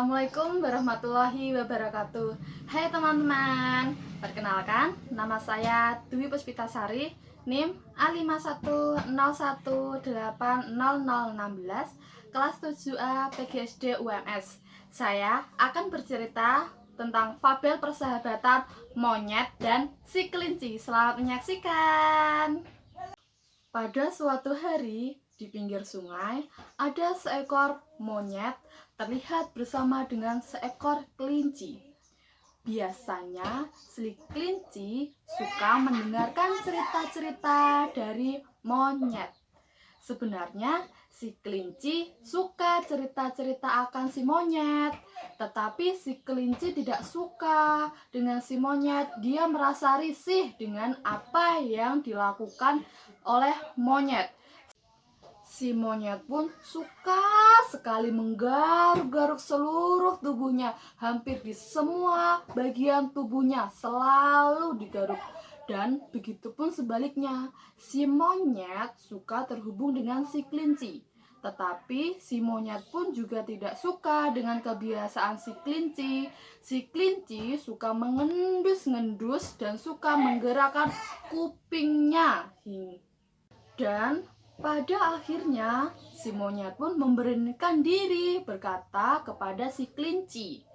Assalamualaikum warahmatullahi wabarakatuh. Hai teman-teman, perkenalkan nama saya Dwi Puspitasari, NIM A510180016, kelas 7A PGSD UMS. Saya akan bercerita tentang fabel persahabatan monyet dan si kelinci. Selamat menyaksikan. Pada suatu hari, di pinggir sungai, ada seekor monyet terlihat bersama dengan seekor kelinci. Biasanya, si kelinci suka mendengarkan cerita-cerita dari monyet. Sebenarnya, si kelinci suka cerita-cerita akan si monyet, tetapi si kelinci tidak suka dengan si monyet. Dia merasa risih dengan apa yang dilakukan oleh monyet. Si monyet pun suka sekali menggaruk-garuk seluruh tubuhnya. Hampir di semua bagian tubuhnya selalu digaruk. Dan begitu pun sebaliknya, si monyet suka terhubung dengan si kelinci. Tetapi si monyet pun juga tidak suka dengan kebiasaan si kelinci. Si kelinci suka mengendus-ngendus dan suka menggerakkan kupingnya. Dan pada akhirnya, si monyet pun memberanikan diri berkata kepada si kelinci,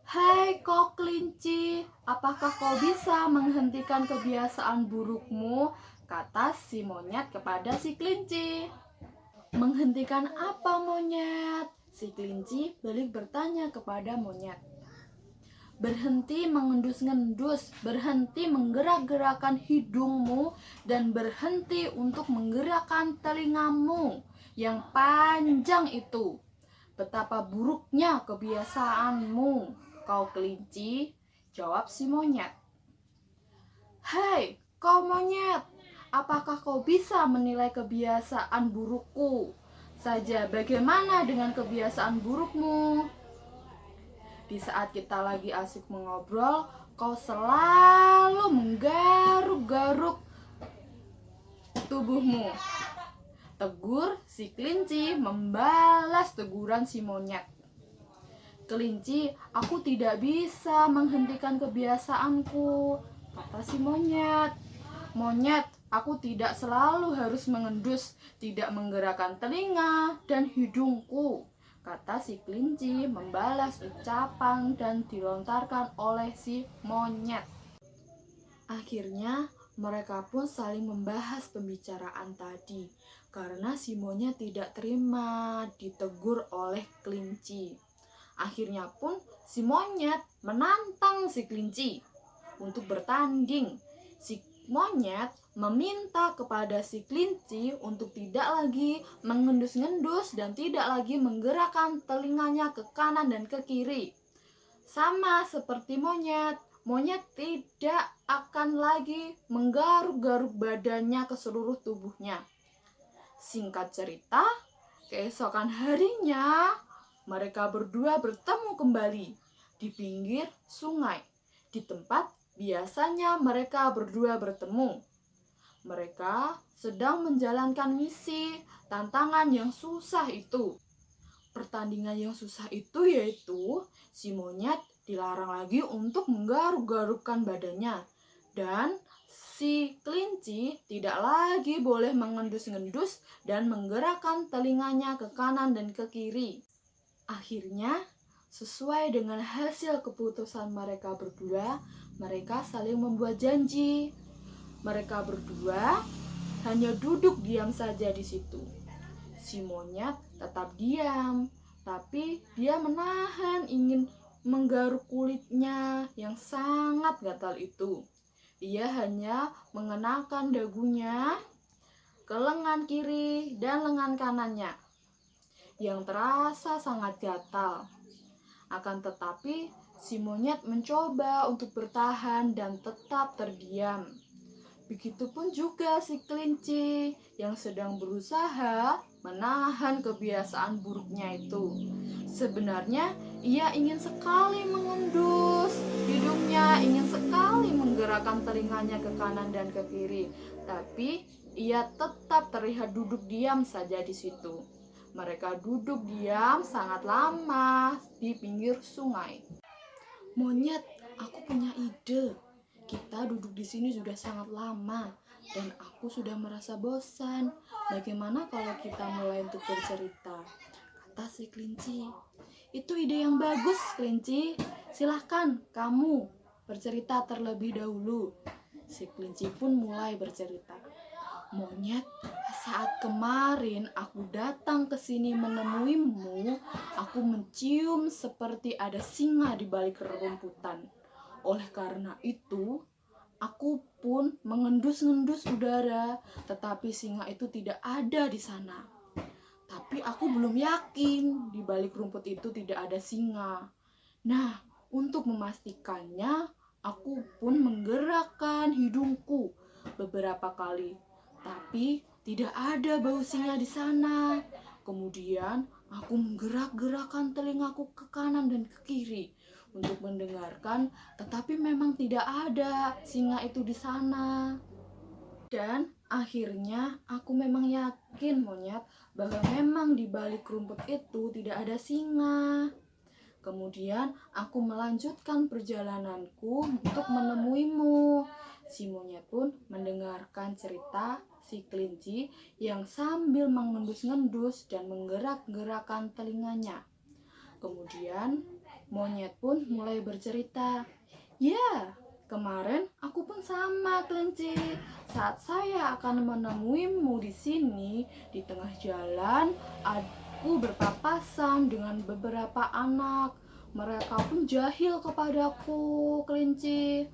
"Hai kau kelinci, apakah kau bisa menghentikan kebiasaan burukmu?" kata si monyet kepada si kelinci. "Menghentikan apa, monyet?" Si kelinci balik bertanya kepada monyet. "Berhenti mengendus-ngendus, berhenti menggerak-gerakkan hidungmu, dan berhenti untuk menggerakkan telingamu yang panjang itu. Betapa buruknya kebiasaanmu, kau kelinci," jawab si monyet. "Hai, kau monyet, apakah kau bisa menilai kebiasaan burukku saja? Bagaimana dengan kebiasaan burukmu? Di saat kita lagi asik mengobrol, kau selalu menggaruk-garuk tubuhmu," tegur si kelinci membalas teguran si monyet. "Kelinci, aku tidak bisa menghentikan kebiasaanku," kata si monyet. "Monyet, aku tidak selalu harus mengendus, tidak menggerakkan telinga dan hidungku," kata si kelinci membalas ucapan dan dilontarkan oleh si monyet. Akhirnya mereka pun saling membahas pembicaraan tadi karena si monyet tidak terima ditegur oleh kelinci. Akhirnya pun si monyet menantang si kelinci untuk bertanding. Si monyet meminta kepada si kelinci untuk tidak lagi mengendus-ngendus dan tidak lagi menggerakkan telinganya ke kanan dan ke kiri. Sama seperti monyet, monyet tidak akan lagi menggaruk-garuk badannya ke seluruh tubuhnya. Singkat cerita, keesokan harinya mereka berdua bertemu kembali di pinggir sungai, di tempat biasanya mereka berdua bertemu. Mereka sedang menjalankan misi tantangan yang susah itu. Pertandingan yang susah itu yaitu si monyet dilarang lagi untuk menggaruk-garukkan badannya, dan si kelinci tidak lagi boleh mengendus-ngendus dan menggerakkan telinganya ke kanan dan ke kiri. Akhirnya, sesuai dengan hasil keputusan mereka berdua, mereka saling membuat janji. Mereka berdua hanya duduk diam saja di situ. Si monyet tetap diam, tapi dia menahan ingin menggaruk kulitnya yang sangat gatal itu. Dia hanya mengenakan dagunya ke lengan kiri dan lengan kanannya yang terasa sangat gatal. Akan tetapi, si monyet mencoba untuk bertahan dan tetap terdiam. Begitupun juga si kelinci yang sedang berusaha menahan kebiasaan buruknya itu. Sebenarnya ia ingin sekali mengendus hidungnya, ingin sekali menggerakkan telinganya ke kanan dan ke kiri, tapi ia tetap terlihat duduk diam saja di situ. Mereka duduk diam sangat lama di pinggir sungai. Monyet, aku punya ide. Kita duduk di sini sudah sangat lama dan aku sudah merasa bosan. Bagaimana kalau kita mulai untuk bercerita? Kata si kelinci. Itu ide yang bagus, kelinci. Silahkan kamu bercerita terlebih dahulu. Si kelinci pun mulai bercerita. Monyet, saat kemarin aku datang ke sini menemuimu, aku mencium seperti ada singa di balik rerumputan. Oleh karena itu, aku pun mengendus-ngendus udara, tetapi singa itu tidak ada di sana. Tapi aku belum yakin di balik rumput itu tidak ada singa. Nah, untuk memastikannya, aku pun menggerakkan hidungku beberapa kali. Tapi tidak ada bau singa di sana. Kemudian aku menggerak-gerakkan telingaku ke kanan dan ke kiri untuk mendengarkan, tetapi memang tidak ada singa itu di sana. Dan akhirnya aku memang yakin, Monyet, bahwa memang di balik rumput itu tidak ada singa. Kemudian aku melanjutkan perjalananku untuk menemuimu. Si monyet pun mendengarkan cerita si kelinci yang sambil mengendus-ngendus dan menggerak-gerakkan telinganya. Kemudian monyet pun mulai bercerita. Ya, kemarin aku pun sama, kelinci. Saat saya akan menemuimu di sini, di tengah jalan, aku berpapasan dengan beberapa anak. Mereka pun jahil kepadaku, kelinci.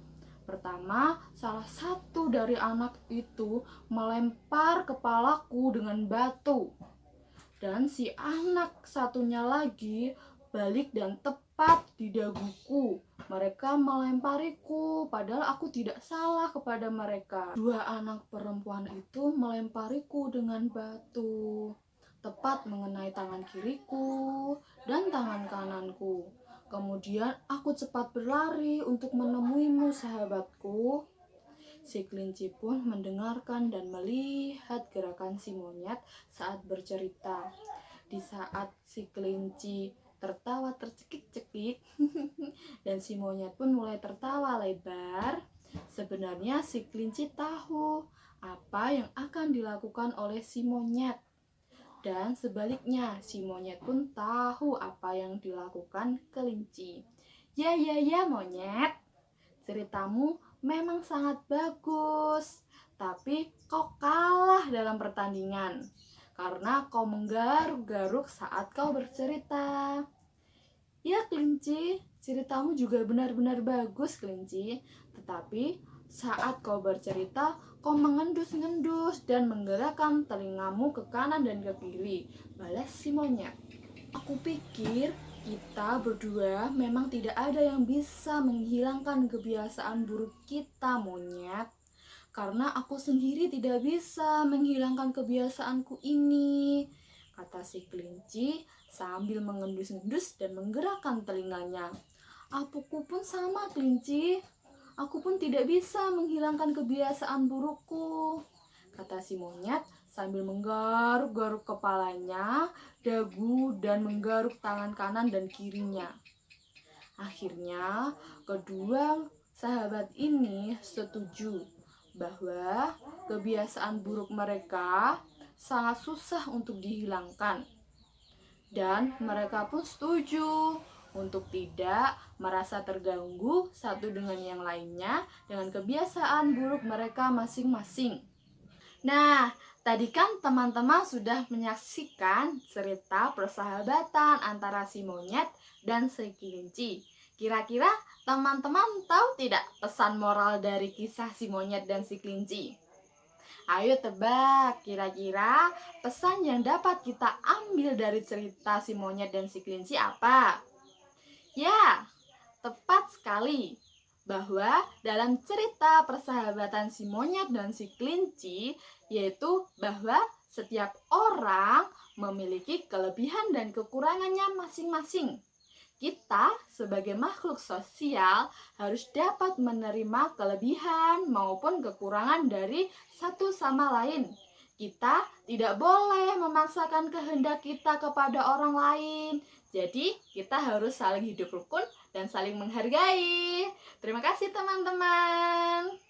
Pertama, salah satu dari anak itu melempar kepalaku dengan batu. Dan si anak satunya lagi balik dan tepat di daguku. Mereka melempariku, padahal aku tidak salah kepada mereka. Dua anak perempuan itu melempariku dengan batu, tepat mengenai tangan kiriku dan tangan kananku. Kemudian aku cepat berlari untuk menemuimu, sahabatku. Si kelinci pun mendengarkan dan melihat gerakan si monyet saat bercerita. Di saat si kelinci tertawa tercekik-cekik dan si monyet pun mulai tertawa lebar, sebenarnya si kelinci tahu apa yang akan dilakukan oleh si monyet. Dan sebaliknya, si monyet pun tahu apa yang dilakukan kelinci. Ya, monyet, ceritamu memang sangat bagus, tapi kau kalah dalam pertandingan karena kau menggaruk-garuk saat kau bercerita. Ya, kelinci, ceritamu juga benar-benar bagus, kelinci, tetapi saat kau bercerita, kau mengendus-ngendus dan menggerakkan telingamu ke kanan dan ke kiri, balas si monyet. Aku pikir kita berdua memang tidak ada yang bisa menghilangkan kebiasaan buruk kita, monyet. Karena aku sendiri tidak bisa menghilangkan kebiasaanku ini, kata si kelinci sambil mengendus-endus dan menggerakkan telinganya. Aku pun sama, kelinci. Aku pun tidak bisa menghilangkan kebiasaan burukku, kata si monyet sambil menggaruk-garuk kepalanya, dagu, dan menggaruk tangan kanan dan kirinya. Akhirnya, kedua sahabat ini setuju bahwa kebiasaan buruk mereka sangat susah untuk dihilangkan. Dan mereka pun setuju untuk tidak merasa terganggu satu dengan yang lainnya dengan kebiasaan buruk mereka masing-masing. Nah, tadi kan teman-teman sudah menyaksikan cerita persahabatan antara si monyet dan si kelinci. Kira-kira teman-teman tahu tidak pesan moral dari kisah si monyet dan si kelinci? Ayo tebak, kira-kira pesan yang dapat kita ambil dari cerita si monyet dan si kelinci apa? Ya, tepat sekali. Bahwa dalam cerita persahabatan si monyet dan si kelinci, yaitu bahwa setiap orang memiliki kelebihan dan kekurangannya masing-masing. Kita sebagai makhluk sosial harus dapat menerima kelebihan maupun kekurangan dari satu sama lain. Kita tidak boleh memaksakan kehendak kita kepada orang lain. Jadi, kita harus saling hidup rukun dan saling menghargai. Terima kasih, teman-teman.